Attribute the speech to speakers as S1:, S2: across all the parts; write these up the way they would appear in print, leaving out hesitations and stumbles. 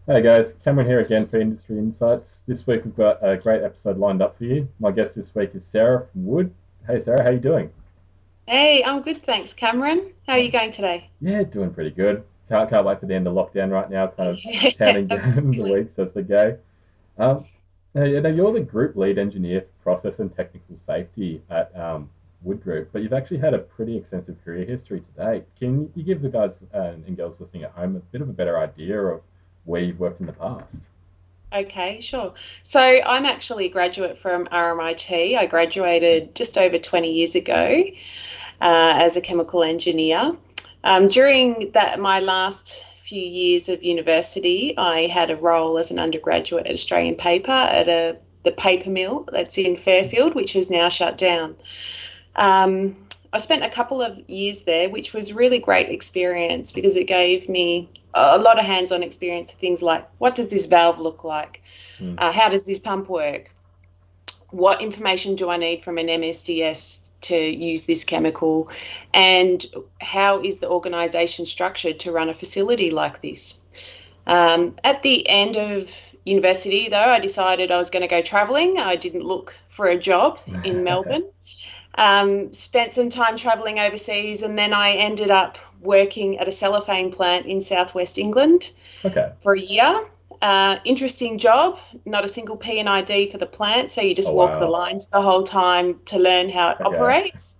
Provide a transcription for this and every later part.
S1: Hey guys, Cameron here again for Industry Insights. This week we've got a great episode lined up for you. My guest this week is Sarah from Wood. Hey Sarah, how you doing?
S2: Hey, I'm good, thanks, Cameron. How are you
S1: Um,
S2: going today?
S1: yeah, doing pretty good. Can't wait for the end of lockdown right now. Kind of
S2: Yeah,
S1: counting down the
S2: absolutely.
S1: weeks as they go. Hey, you're the group lead engineer for process and technical safety at Wood Group, but you've actually had a pretty extensive career history to date. Can you give the guys and girls listening at home a bit of a better idea of where you've worked in the past?
S2: Okay, sure. So I'm actually a graduate from RMIT. I graduated just over 20 years ago as a chemical engineer. During my last few years of university, I had a role as an undergraduate at Australian Paper at the paper mill that's in Fairfield, which is now shut down. Um, I spent a couple of years there, which was really great experience because it gave me a lot of hands-on experience of things like what does this valve look like?
S1: Hmm.
S2: How does this pump work? What information do I need from an MSDS to use this chemical? And how is the organisation structured to run a facility like this? At the end of university, though, I decided I was going to go travelling. I didn't look for a job in Melbourne. Spent some time traveling overseas, and then I ended up working at a cellophane plant in southwest England
S1: Okay.
S2: for a year. Interesting job, not a single P&ID for the plant, so you
S1: Oh
S2: just walk the
S1: wow.
S2: lines the whole time to learn how it
S1: Okay.
S2: operates.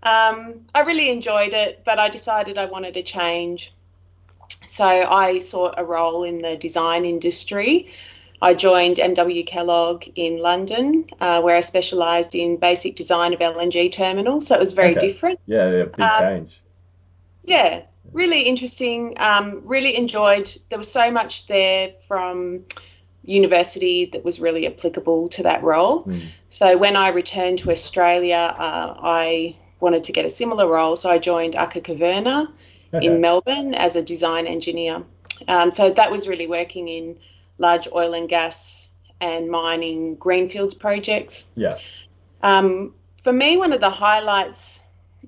S2: I really enjoyed it, but I decided I wanted to change. So I sought a role in the design industry. I joined MW Kellogg in London, where I specialised in basic design of LNG terminals. So it was very
S1: Okay.
S2: different.
S1: Yeah, yeah, big
S2: Um,
S1: change.
S2: yeah, really interesting. Really enjoyed. There was so much there from university that was really applicable to that role.
S1: Hmm.
S2: So when I returned to Australia, I wanted to get a similar role. So I joined Aker Caverna in
S1: Okay.
S2: Melbourne as a design engineer. So that was really working in large oil and gas and mining greenfields projects.
S1: Yeah.
S2: For me, one of the highlights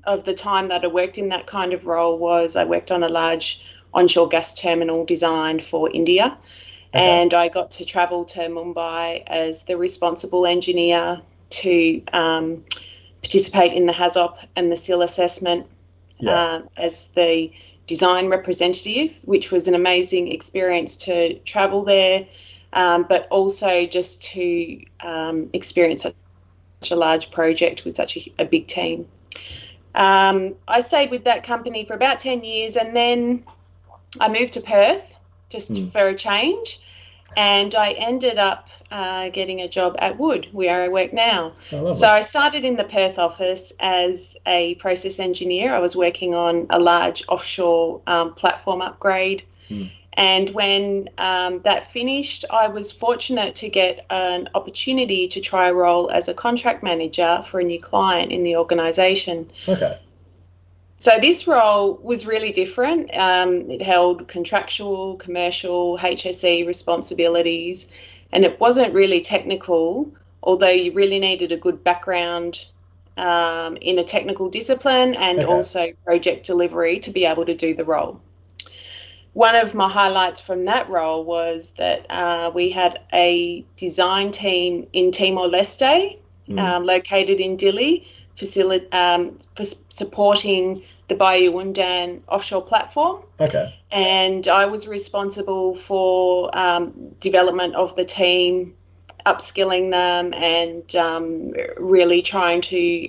S2: of the time that I worked in that kind of role was I worked on a large onshore gas terminal designed for India.
S1: Okay.
S2: And I got to travel to Mumbai as the responsible engineer to participate in the HAZOP and the SIL assessment
S1: Yeah.
S2: as the design representative, which was an amazing experience to travel there, but also just to experience such a large project with such a big team. I stayed with that company for about 10 years and then I moved to Perth just
S1: Hmm.
S2: for a change. And I ended up getting a job at Wood, where I work now.
S1: Oh,
S2: So
S1: lovely.
S2: I started in the Perth office as a process engineer. I was working on a large offshore platform upgrade.
S1: Hmm.
S2: And when that finished, I was fortunate to get an opportunity to try a role as a contract manager for a new client in the organisation.
S1: Okay.
S2: So this role was really different. It held contractual, commercial, HSE responsibilities, and it wasn't really technical, although you really needed a good background in a technical discipline and
S1: Okay.
S2: also project delivery to be able to do the role. One of my highlights from that role was that we had a design team in Timor-Leste,
S1: Hmm.
S2: located in Dili, for supporting the Bayu-Undan offshore platform.
S1: Okay.
S2: And I was responsible for development of the team, upskilling them, and really trying to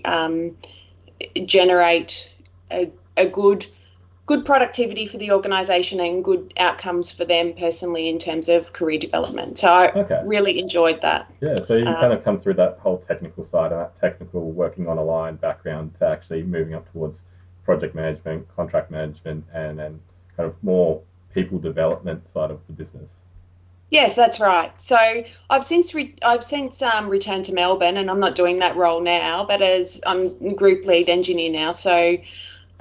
S2: generate a good productivity for the organisation and good outcomes for them personally in terms of career development. So I
S1: Okay.
S2: really enjoyed that.
S1: Yeah. So you
S2: Um,
S1: kind of come through that whole technical side and that technical working on a line background to actually moving up towards project management, contract management, and then kind of more people development side of the business.
S2: yes, that's right. So I've since returned to Melbourne, and I'm not doing that role now, but as I'm group lead engineer now, so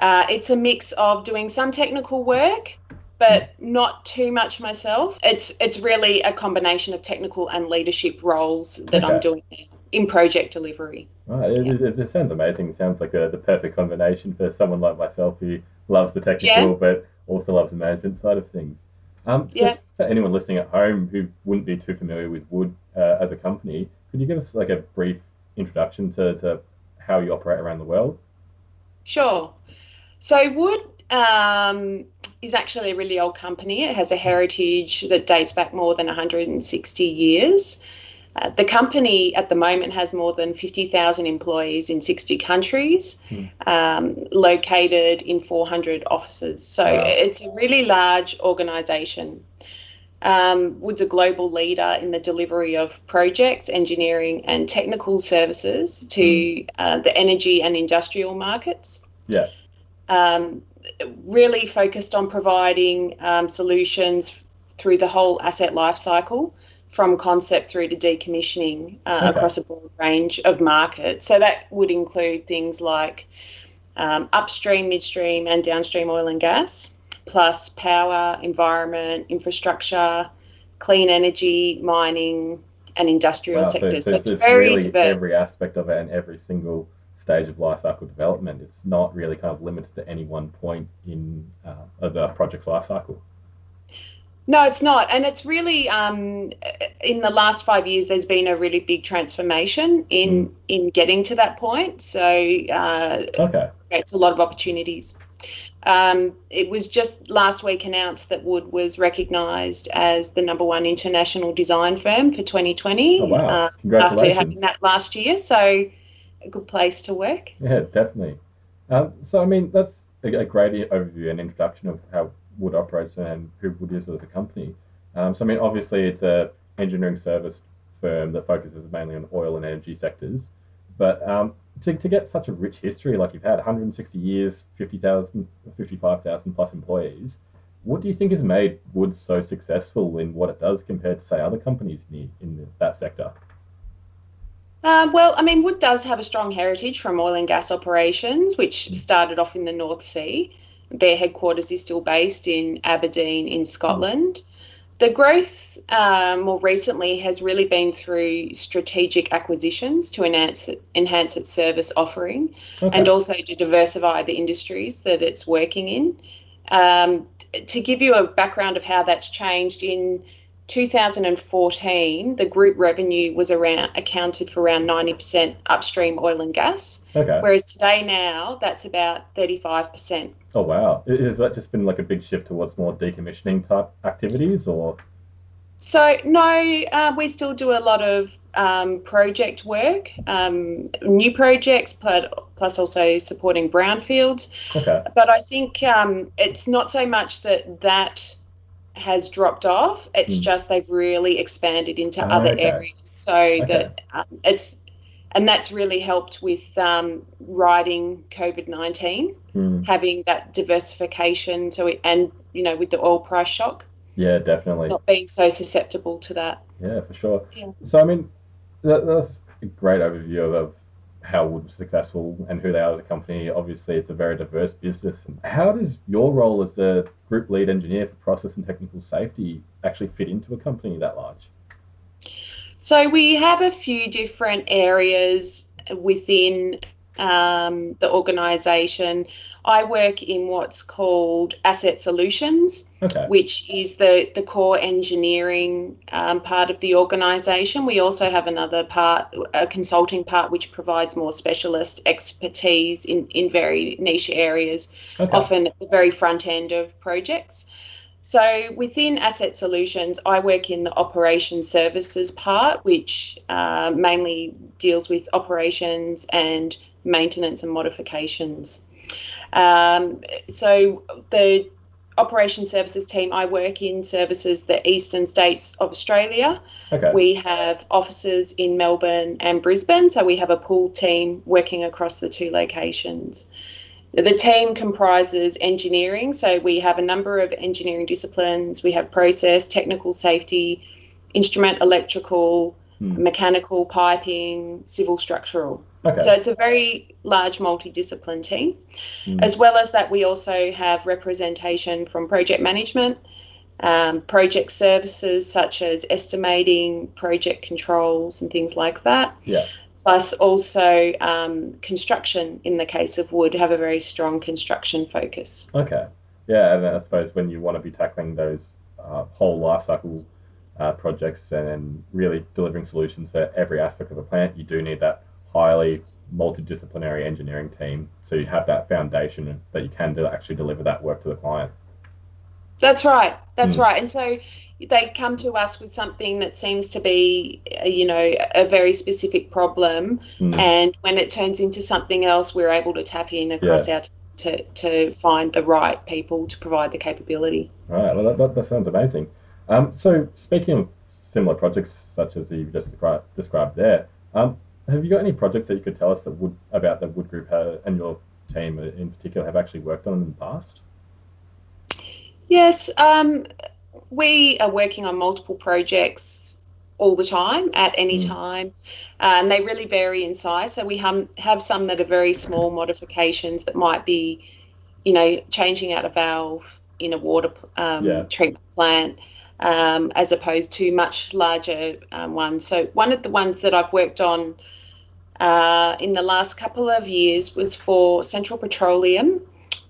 S2: it's a mix of doing some technical work,
S1: Hmm.
S2: but not too much myself. It's really a combination of technical and leadership roles that I'm
S1: Okay.
S2: doing now in project delivery.
S1: Right.
S2: Yeah.
S1: It sounds amazing. It sounds like the perfect combination for someone like myself who loves the
S2: Yeah.
S1: technical but also loves the management side of things.
S2: Yeah.
S1: Just anyone listening at home who wouldn't be too familiar with Wood as a company, could you give us like a brief introduction to how you operate around the world?
S2: Sure. So Wood is actually a really old company. It has a heritage that dates back more than 160 years. The company at the moment has more than 50,000 employees in 60 countries,
S1: Hmm.
S2: located in 400 offices. So
S1: Wow.
S2: it's a really large organisation. Wood's a global leader in the delivery of projects, engineering, and technical services
S1: Hmm.
S2: to the energy and industrial markets.
S1: Yeah.
S2: Um, Really focused on providing solutions through the whole asset life cycle, from concept through to decommissioning
S1: Okay.
S2: across a broad range of markets. So that would include things like upstream, midstream, and downstream oil and gas, plus power, environment, infrastructure, clean energy, mining, and industrial
S1: Wow. So,
S2: sectors.
S1: so
S2: So
S1: it's,
S2: it's
S1: it's
S2: very
S1: really every
S2: diverse.
S1: aspect of it and every single stage of life cycle development. It's not really kind of limited to any one point in of the project's life cycle.
S2: No, it's not. And it's really, in the last 5 years, there's been a really big transformation
S1: Mm.
S2: in getting to that point. So
S1: Okay.
S2: creates a lot of opportunities. It was just last week announced that Wood was recognised as the #1 international design firm for
S1: Oh
S2: 2020,
S1: wow!
S2: after having
S1: Congratulations.
S2: that last year. So a good place to work.
S1: Yeah, definitely. So, I mean, that's a great overview and introduction of how Wood operates and who Wood is as a company. So, I mean, obviously, it's a engineering service firm that focuses mainly on oil and energy sectors. But to get such a rich history like you've had, 160 years, 50,000, 55,000 plus employees, what do you think has made Wood so successful in what it does compared to, say, other companies in that sector?
S2: Well, I mean, Wood does have a strong heritage from oil and gas operations, which
S1: Mm.
S2: started off in the North Sea. Their headquarters is still based in Aberdeen, in
S1: Mm.
S2: Scotland. The growth more recently has really been through strategic acquisitions to enhance its service offering, and
S1: Okay.
S2: also to diversify the industries that it's working in. To give you a background of how that's changed, in 2014, the group revenue was around accounted for around 90% upstream oil and gas,
S1: Okay.
S2: whereas today now that's about 35%.
S1: Oh wow! Has that just been like a big shift towards more decommissioning type activities, or
S2: So no, we still do a lot of project work, new projects, plus also supporting brownfields.
S1: okay?
S2: But I think it's not so much that has dropped off. It's
S1: Mm.
S2: just they've really expanded into other
S1: Okay,
S2: areas, so
S1: okay.
S2: that and that's really helped with riding COVID-19,
S1: Mm.
S2: having that diversification. And with the oil price shock,
S1: Yeah, definitely.
S2: not being so susceptible to that.
S1: Yeah, for sure.
S2: Yeah.
S1: So I mean, that's a great overview of how Wood was successful and who they are as a company. Obviously, it's a very diverse business. How does your role as a group lead engineer for process and technical safety actually fit into a company that large?
S2: So we have a few different areas within the organisation. I work in what's called asset solutions,
S1: Okay.
S2: which is the core engineering part of the organisation. We also have another part, a consulting part, which provides more specialist expertise in very niche areas,
S1: Okay.
S2: often at the very front end of projects. So within Asset Solutions, I work in the operation services part, which mainly deals with operations and maintenance and modifications. So the operation services team, I work in services the eastern states of Australia.
S1: Okay.
S2: We have offices in Melbourne and Brisbane, so we have a pool team working across the two locations. The team comprises engineering, so we have a number of engineering disciplines. We have process, technical safety, instrument electrical,
S1: Hmm.
S2: mechanical, piping, civil structural. So
S1: Okay.
S2: it's a very large multidiscipline team.
S1: Hmm.
S2: As well as that, we also have representation from project management, project services such as estimating, project controls, and things like that.
S1: Yeah.
S2: Plus also construction, in the case of Wood, have a very strong construction focus.
S1: Okay. Yeah, and I suppose when you want to be tackling those whole life cycle projects and really delivering solutions for every aspect of a plant, you do need that highly multidisciplinary engineering team. So you have that foundation that you can actually deliver that work to the client.
S2: That's right. That's
S1: Mm,
S2: right. And so they come to us with something that seems to be, a very specific problem.
S1: mm,
S2: And when it turns into something else, we're able to tap in
S1: yeah.
S2: across our to find the right people to provide the capability.
S1: All right. Well, that sounds amazing. So speaking of similar projects such as you just described there, have you got any projects that you could tell us that would about the Wood Group and your team in particular have actually worked on in the past?
S2: Yes, we are working on multiple projects all the time, at any
S1: Mm,
S2: time, and they really vary in size. So we have some that are very small modifications that might be, changing out a valve in a water
S1: yeah.
S2: treatment plant, as opposed to much larger ones. So one of the ones that I've worked on in the last couple of years was for Central Petroleum.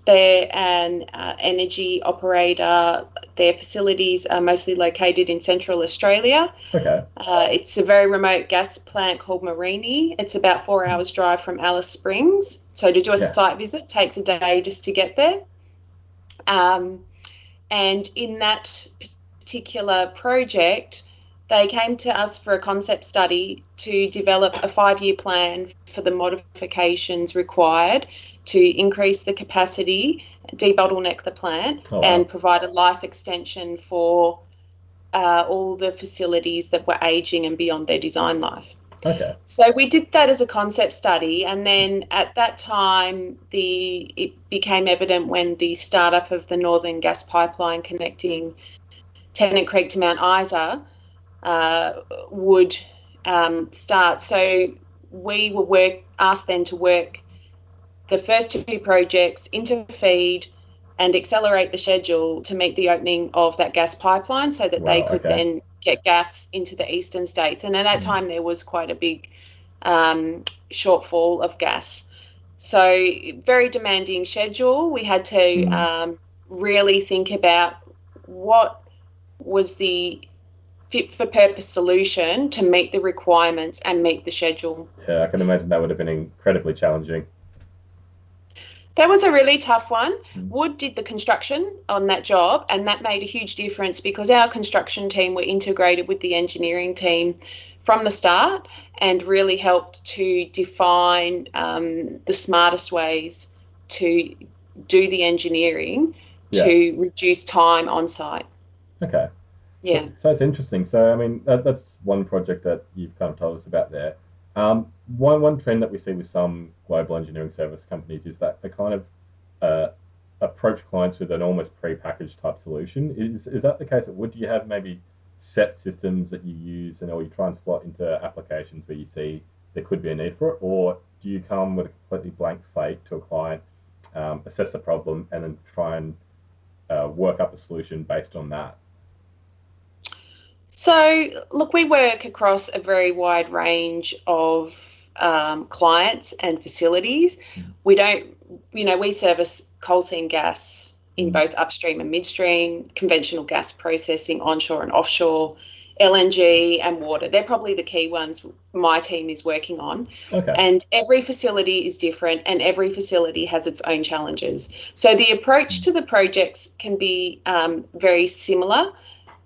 S2: They're an energy operator. Their facilities are mostly located in Central Australia.
S1: Okay.
S2: It's a very remote gas plant called Marini. It's about 4 hours drive from Alice Springs. So to do a
S1: Yeah.
S2: site visit takes a day just to get there. Um, and in that particular project, they came to us for a concept study to develop a 5-year plan for the modifications required to increase the capacity, debottleneck the plant,
S1: Oh
S2: and
S1: wow.
S2: provide a life extension for all the facilities that were aging and beyond their design life.
S1: Okay.
S2: So we did that as a concept study, and then at that time, it became evident when the startup of the Northern Gas Pipeline connecting Tennant Creek to Mount Isa uh, would start. So we were asked then to work the first two projects, interfeed and accelerate the schedule to meet the opening of that gas pipeline so that they
S1: Wow.
S2: could
S1: Okay.
S2: then get gas into the eastern states. And at that
S1: Mm,
S2: time, there was quite a big shortfall of gas. So, very demanding schedule. We had to
S1: mm.
S2: really think about what was the fit for purpose solution to meet the requirements and meet the schedule.
S1: Yeah, I can imagine that would have been incredibly challenging.
S2: That was a really tough one.
S1: Mm,
S2: Wood did the construction on that job, and that made a huge difference because our construction team were integrated with the engineering team from the start and really helped to define the smartest ways to do the engineering
S1: yeah.
S2: to reduce time on site.
S1: Okay. So,
S2: Yeah.
S1: so it's interesting. So, I mean, that's one project that you've kind of told us about there. One trend that we see with some global engineering service companies is that they kind of uh, approach clients with an almost pre-packaged type solution. Is that the case? Would you have maybe set systems that you use, and or you try and slot into applications where you see there could be a need for it, or do you come with a completely blank slate to a client, assess the problem, and then try and work up a solution based on that?
S2: So, look, we work across a very wide range of clients and facilities.
S1: Mm,
S2: We don't, we service coal seam gas in
S1: mm,
S2: both upstream and midstream, conventional gas processing, onshore and offshore, LNG and water. They're probably the key ones my team is working on.
S1: okay.
S2: And every facility is different and every facility has its own challenges. So the approach
S1: Mm,
S2: to the projects can be very similar,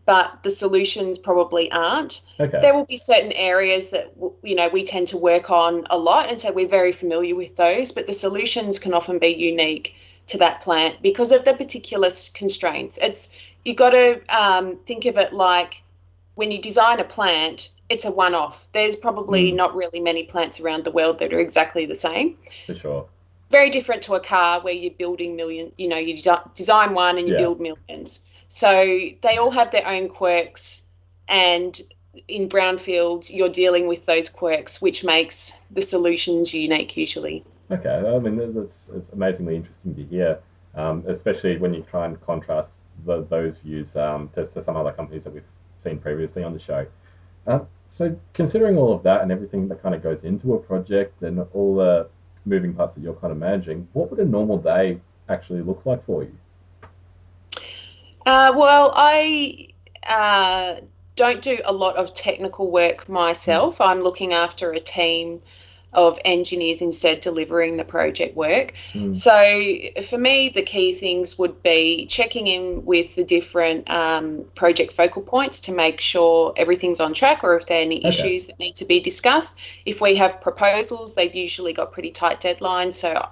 S2: but the solutions probably aren't.
S1: okay.
S2: There will be certain areas that we tend to work on a lot, and so we're very familiar with those. But the solutions can often be unique to that plant because of the particular constraints. It's you got to think of it like when you design a plant, it's a one-off. There's probably
S1: Mm,
S2: not really many plants around the world that are exactly the same.
S1: for sure.
S2: Very different to a car where you're building millions, you design one and you
S1: Yeah.
S2: build millions. So they all have their own quirks. And in brownfields, you're dealing with those quirks, which makes the solutions unique usually.
S1: Okay. I mean, that's it's amazingly interesting to hear, especially when you try and contrast those views to some other companies that we've seen previously on the show. So, considering all of that and everything that kind of goes into a project and all the moving parts that you're kind of managing, what would a normal day actually look like for you?
S2: Well, I don't do a lot of technical work
S1: Mm.
S2: myself. I'm looking after a team of engineers instead delivering the project work.
S1: Mm.
S2: So for me, the key things would be checking in with the different project focal points to make sure everything's on track or if there are any
S1: Okay.
S2: issues that need to be discussed. If we have proposals, they've usually got pretty tight deadlines. So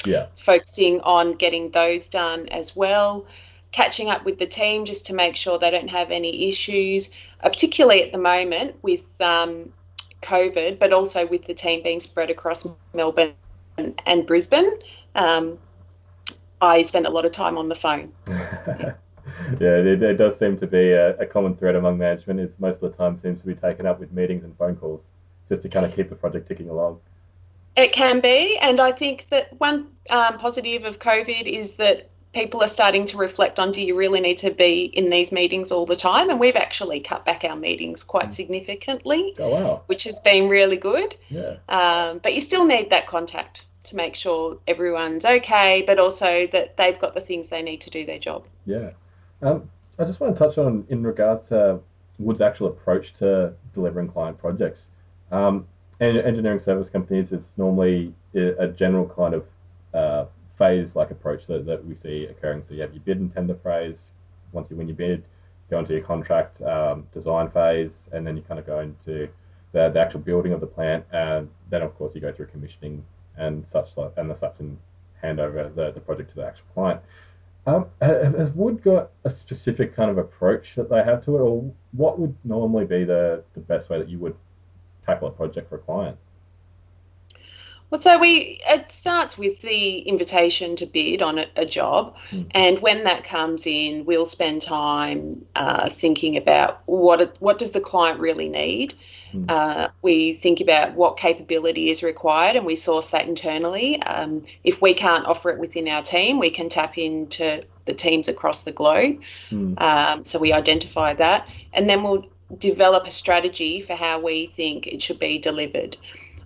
S1: Yeah.
S2: focusing on getting those done as well, catching up with the team just to make sure they don't have any issues, particularly at the moment with COVID, but also with the team being spread across Melbourne and Brisbane. Um, I spent a lot of time on the phone. Yeah.
S1: Yeah, it does seem to be a common thread among management. Is most of the time seems to be taken up with meetings and phone calls just to kind of keep the project ticking along.
S2: It can be, and I think that one positive of COVID is that people are starting to reflect on, do you really need to be in these meetings all the time? And we've actually cut back our meetings quite
S1: Mm.
S2: significantly,
S1: Oh wow.
S2: which has been really good.
S1: Yeah.
S2: But you still need that contact to make sure everyone's okay, but also that they've got the things they need to do their job.
S1: Yeah. I just want to touch on in regards to Wood's actual approach to delivering client projects. And engineering service companies, it's normally a general kind of phase like approach that we see occurring. So you have your bid and tender phase. Once you win your bid, go into your contract design phase, and then you kind of go into the actual building of the plant. And then, of course, you go through commissioning and such and hand over the project to the actual client. Has Wood got a specific kind of approach that they have to it, or what would normally be the best way that you would tackle a project for a client?
S2: Well, it starts with the invitation to bid on a job,
S1: Mm.
S2: and when that comes in, we'll spend time thinking about what does the client really need.
S1: Mm.
S2: We think about what capability is required, and we source that internally. If we can't offer it within our team, we can tap into the teams across the globe.
S1: Mm.
S2: So we identify that, and then we'll develop a strategy for how we think it should be delivered.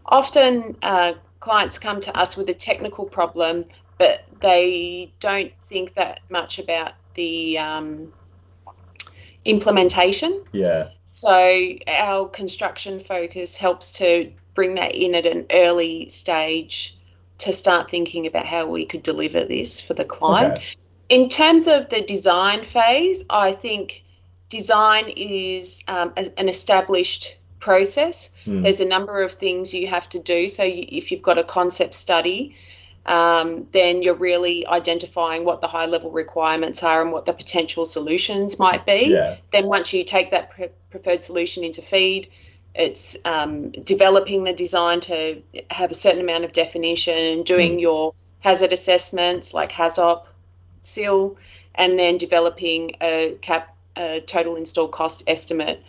S2: Often, clients come to us with a technical problem, but they don't think that much about the implementation.
S1: Yeah.
S2: So our construction focus helps to bring that in at an early stage to start thinking about how we could deliver this for the client.
S1: Okay.
S2: In terms of the design phase, I think design is an established process.
S1: Mm.
S2: There's a number of things you have to do. So if you've got a concept study, then you're really identifying what the high level requirements are and what the potential solutions might be.
S1: Yeah.
S2: Then once you take that preferred solution into feed, it's developing the design to have a certain amount of definition, doing
S1: Mm.
S2: your hazard assessments like HAZOP, SIL, and then developing a total install cost estimate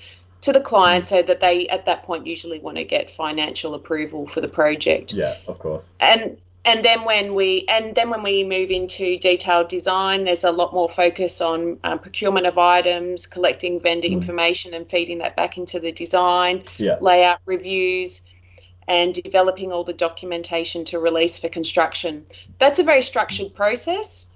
S2: to the
S1: Mm.
S2: client so that they at that point usually want to get financial approval for the project.
S1: Yeah, of course.
S2: And then when we move into detailed design, there's a lot more focus on procurement of items, collecting vendor
S1: Mm.
S2: information and feeding that back into the design,
S1: Yeah.
S2: layout reviews, and developing all the documentation to release for construction. That's a very structured process.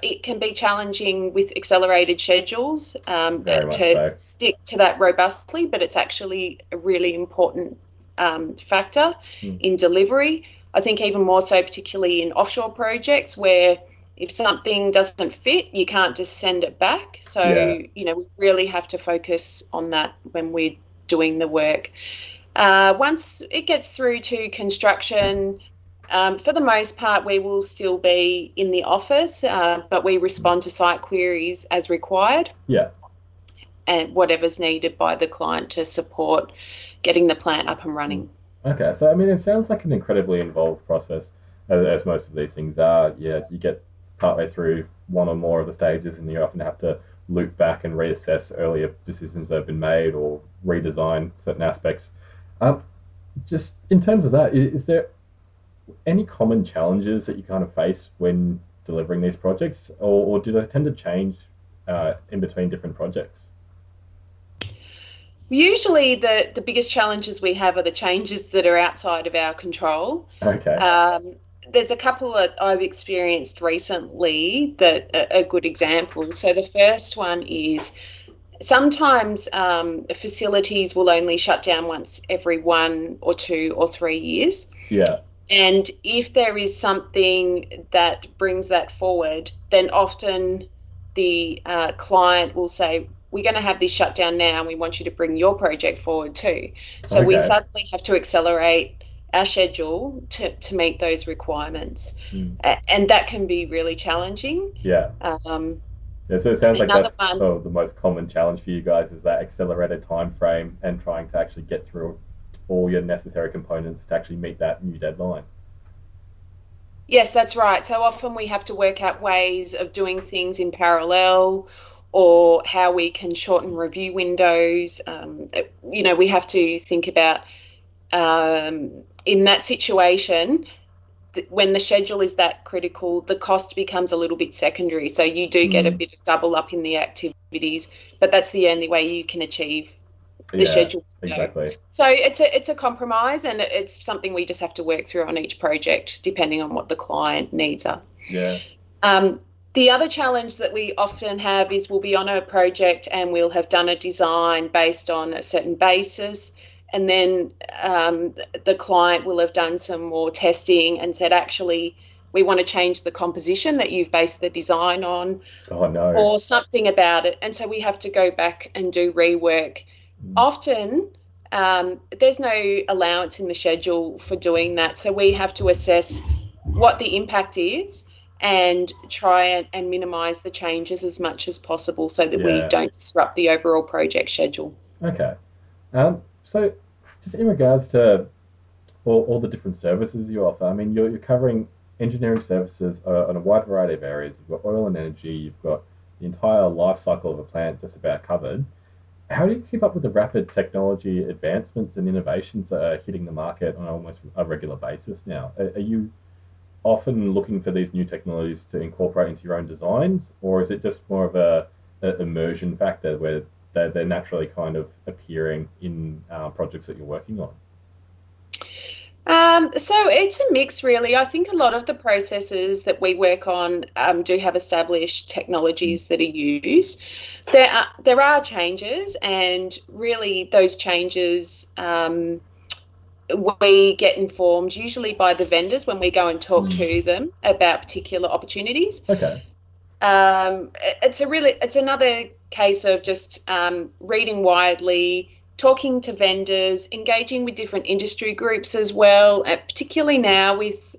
S2: It can be challenging with accelerated schedules
S1: Very much
S2: to
S1: so.
S2: stick to that robustly, but it's actually a really important factor
S1: Mm.
S2: in delivery. I think even more so, particularly in offshore projects where if something doesn't fit, you can't just send it back. So,
S1: Yeah.
S2: we really have to focus on that when we're doing the work. Once it gets through to construction, for the most part, we will still be in the office, but we
S1: Mm.
S2: respond to site queries as required
S1: Yeah.
S2: and whatever's needed by the client to support getting the plant up and
S1: Mm.
S2: running.
S1: Okay, so I mean, it sounds like an incredibly involved process, as most of these things are. Yeah, you get partway through one or more of the stages, and you often have to loop back and reassess earlier decisions that have been made or redesign certain aspects. Um, just in terms of that, is there any common challenges that you kind of face when delivering these projects, or do they tend to change in between different projects?
S2: Usually, the biggest challenges we have are the changes that are outside of our control.
S1: Okay.
S2: Um, there's a couple that I've experienced recently that are good examples. So the first one is sometimes facilities will only shut down once every 1 or 2 or 3 years.
S1: Yeah.
S2: And if there is something that brings that forward, then often the client will say, we're going to have this shut down now and we want you to bring your project forward too. So we
S1: Okay.
S2: suddenly have to accelerate our schedule to meet those requirements.
S1: Mm.
S2: And that can be really challenging.
S1: Yeah.
S2: Um,
S1: Yeah, so it sounds like
S2: Another
S1: that's
S2: one,
S1: sort of the most common challenge for you guys is that accelerated time frame and trying to actually get through all your necessary components to actually meet that new deadline.
S2: yes, that's right. So often we have to work out ways of doing things in parallel or how we can shorten review windows. We have to think about in that situation, when the schedule is that critical, the cost becomes a little bit secondary. So you do get a
S1: Mm.
S2: bit of double up in the activities, but that's the only way you can achieve the
S1: Yeah,
S2: schedule window.
S1: exactly.
S2: So it's a compromise, and it's something we just have to work through on each project, depending on what the client needs are.
S1: Yeah.
S2: Um, the other challenge that we often have is we'll be on a project and we'll have done a design based on a certain basis, and then the client will have done some more testing and said, actually, we want to change the composition that you've based the design on
S1: Oh no.
S2: or something about it. And so we have to go back and do rework.
S1: Mm.
S2: Often there's no allowance in the schedule for doing that. So we have to assess what the impact is and try and minimise the changes as much as possible so that we
S1: Yeah.
S2: don't disrupt the overall project schedule.
S1: Okay. So just in regards to all the different services you offer, I mean, you're covering engineering services on a wide variety of areas. You've got oil and energy, you've got the entire life cycle of a plant just about covered. How do you keep up with the rapid technology advancements and innovations that are hitting the market on almost a regular basis now? Are you often looking for these new technologies to incorporate into your own designs, or is it just more of a immersion factor where they're naturally kind of appearing in projects that you're working on?
S2: So it's a mix, really. I think a lot of the processes that we work on do have established technologies that are used. There are changes, and really those changes we get informed usually by the vendors when we go and talk
S1: Mm.
S2: to them about particular opportunities.
S1: Okay.
S2: It's another case of just reading widely, talking to vendors, engaging with different industry groups as well, particularly now with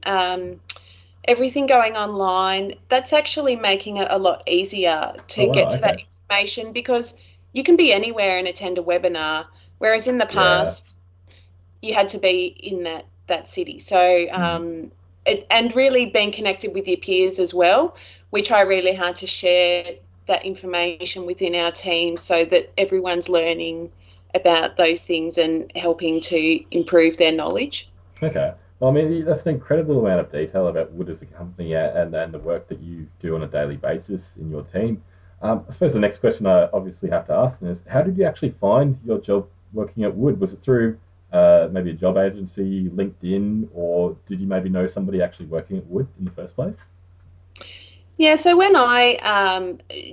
S2: everything going online. That's actually making it a lot easier
S1: Oh
S2: to get
S1: wow.
S2: to that
S1: Okay.
S2: information because you can be anywhere and attend a webinar, whereas in the
S1: Yeah.
S2: past you had to be in that city. So
S1: Mm.
S2: and really being connected with your peers as well. We try really hard to share that information within our team so that everyone's learning about those things and helping to improve their knowledge.
S1: Okay. Well, I mean, that's an incredible amount of detail about Wood as a company and the work that you do on a daily basis in your team. I suppose the next question I obviously have to ask is, how did you actually find your job working at Wood? Was it through maybe a job agency, LinkedIn, or did you maybe know somebody actually working at Wood in the first place?
S2: Yeah, so when I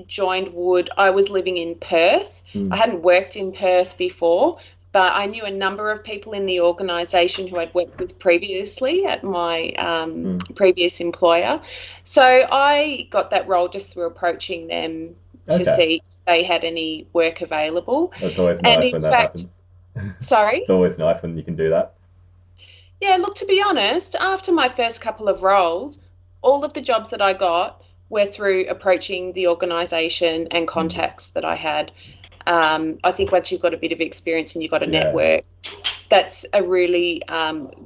S2: joined Wood, I was living in Perth. I
S1: Mm.
S2: hadn't worked in Perth before, but I knew a number of people in the organisation who I'd worked with previously at my
S1: Mm.
S2: previous employer. So I got that role just through approaching them to
S1: Okay.
S2: see if they had any work available.
S1: It's always
S2: And
S1: nice
S2: in
S1: when that
S2: fact,
S1: happens.
S2: sorry?
S1: It's always nice when you can do that.
S2: Yeah, look, to be honest, after my first couple of roles, all of the jobs that I got were through approaching the organisation and
S1: Mm.
S2: contacts that I had. I think once you've got a bit of experience and you've got a
S1: Yeah.
S2: network, that's a really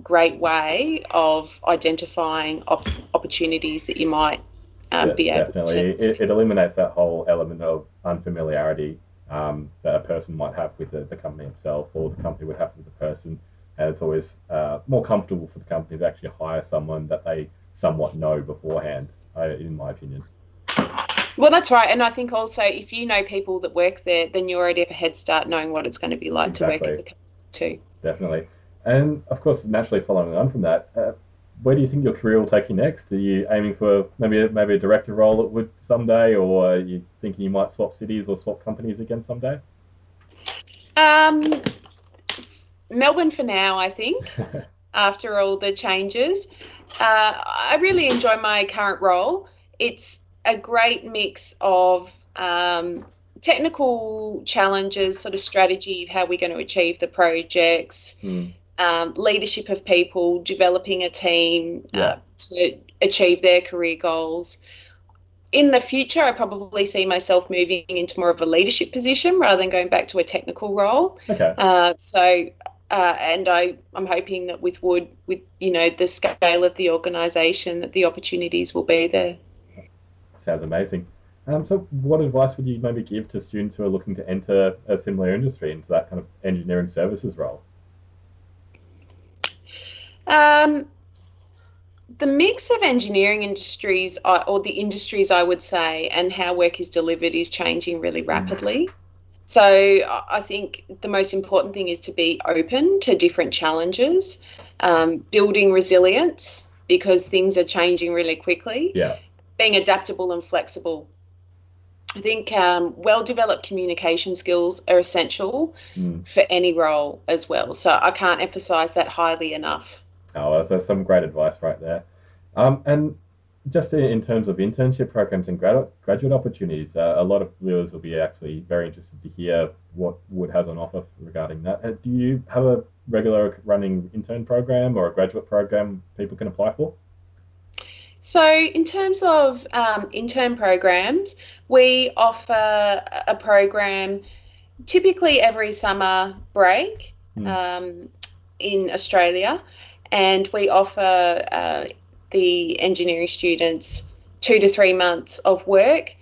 S2: great way of identifying opportunities that you might be able to
S1: Definitely. It
S2: see.
S1: eliminates that whole element of unfamiliarity that a person might have with the company itself or the company would have with the person. And it's always more comfortable for the company to actually hire someone that they somewhat know beforehand, in my opinion.
S2: Well, that's right. And I think also if you know people that work there, then you already have a head start knowing what it's going to be like to work at
S1: Exactly.
S2: the company too.
S1: Definitely. And of course, naturally following on from that, where do you think your career will take you next? Are you aiming for maybe a director role at Wood someday, or are you thinking you might swap cities or swap companies again someday?
S2: Um, Melbourne for now, I think, after all the changes. I really enjoy my current role. It's a great mix of technical challenges, sort of strategy, how we're going to achieve the projects,
S1: Mm,
S2: leadership of people, developing a team
S1: yeah.
S2: to achieve their career goals. In the future, I probably see myself moving into more of a leadership position rather than going back to a technical role.
S1: Okay.
S2: And I'm hoping that with Wood, with the scale of the organisation, that the opportunities will be there.
S1: Sounds amazing. So, what advice would you maybe give to students who are looking to enter a similar industry into that kind of engineering services role?
S2: Um, the mix of engineering industries, or the industries, I would say, and how work is delivered is changing really
S1: Mm,
S2: rapidly. So I think the most important thing is to be open to different challenges, building resilience because things are changing really quickly,
S1: yeah.
S2: being adaptable and flexible. I think well-developed communication skills are essential
S1: Mm.
S2: for any role as well. So I can't emphasize that highly enough.
S1: Oh, that's some great advice right there. And just in terms of internship programs and graduate opportunities, a lot of viewers will be actually very interested to hear what Wood has on offer regarding that. Do you have a regular running intern program or a graduate program people can apply for?
S2: So, in terms of intern programs, we offer a program typically every summer break
S1: Mm,
S2: um, in Australia, and we offer the engineering students 2 to 3 months of work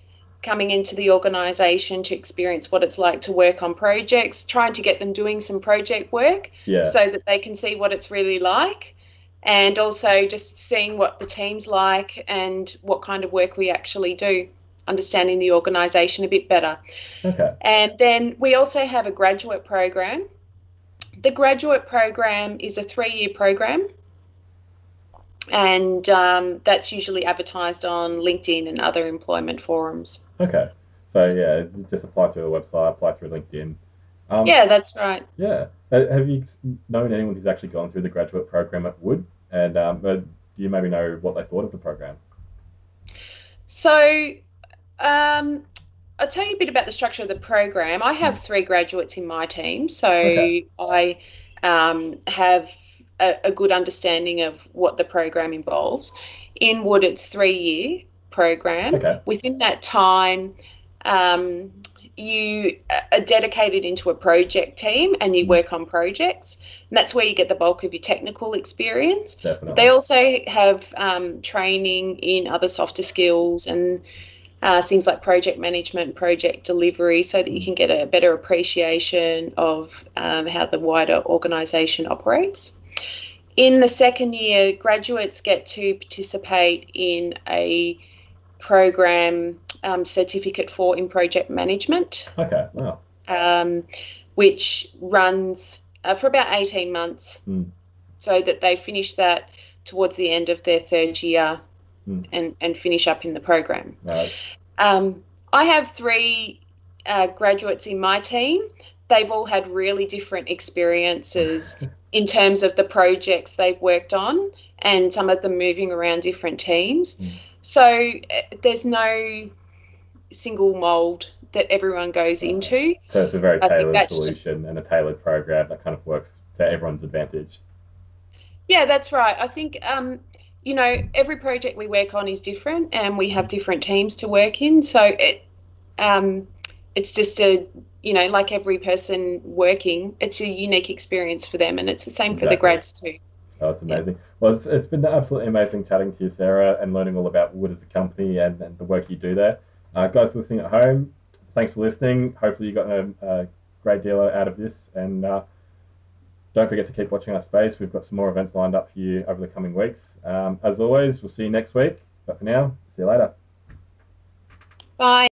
S2: coming into the organisation to experience what it's like to work on projects, trying to get them doing some project work
S1: yeah.
S2: so that they can see what it's really like. And also just seeing what the team's like and what kind of work we actually do, understanding the organisation a bit better.
S1: Okay.
S2: And then we also have a graduate program. The graduate program is a 3-year program, and that's usually advertised on LinkedIn and other employment forums.
S1: Okay. So yeah, just apply through the website, apply through LinkedIn. Um,
S2: Yeah, that's right.
S1: yeah. Have you known anyone who's actually gone through the graduate program at Wood? And do you maybe know what they thought of the program?
S2: So um, I'll tell you a bit about the structure of the program. I have
S1: Mm,
S2: 3 graduates in my team, so
S1: okay.
S2: I have a good understanding of what the program involves. In Wood, it's 3-year program.
S1: Okay.
S2: Within that time, um, you are dedicated into a project team and you
S1: Mm,
S2: work on projects. And that's where you get the bulk of your technical experience. But they
S1: definitely.
S2: also have training in other softer skills and things like project management, project delivery, so that you
S1: Mm,
S2: can get a better appreciation of how the wider organisation operates. In the second year, graduates get to participate in a program certificate for in project management,
S1: okay. Wow.
S2: um, which runs for about 18 months,
S1: Mm,
S2: so that they finish that towards the end of their third year
S1: mm,
S2: and finish up in the program.
S1: no.
S2: Um, I have 3 graduates in my team. They've all had really different experiences in terms of the projects they've worked on, and some of them moving around different teams.
S1: Mm,
S2: So there's no single mold that everyone goes
S1: no.
S2: into.
S1: So it's a very
S2: I think
S1: tailored
S2: that's just,
S1: solution and a tailored program that kind of works to everyone's advantage.
S2: yeah, that's right. I think, every project we work on is different and we have different teams to work in. So um, it's just like every person working, it's a unique experience for them, and it's the same for the
S1: Exactly.
S2: grads too.
S1: Oh, that's
S2: Yeah.
S1: amazing. Well, it's been absolutely amazing chatting to you, Sarah, and learning all about Wood as a company and the work you do there. Guys listening at home, thanks for listening. Hopefully, you got a great deal out of this. And don't forget to keep watching our space. We've got some more events lined up for you over the coming weeks. As always, we'll see you next week. But for now, see you later.
S2: Bye.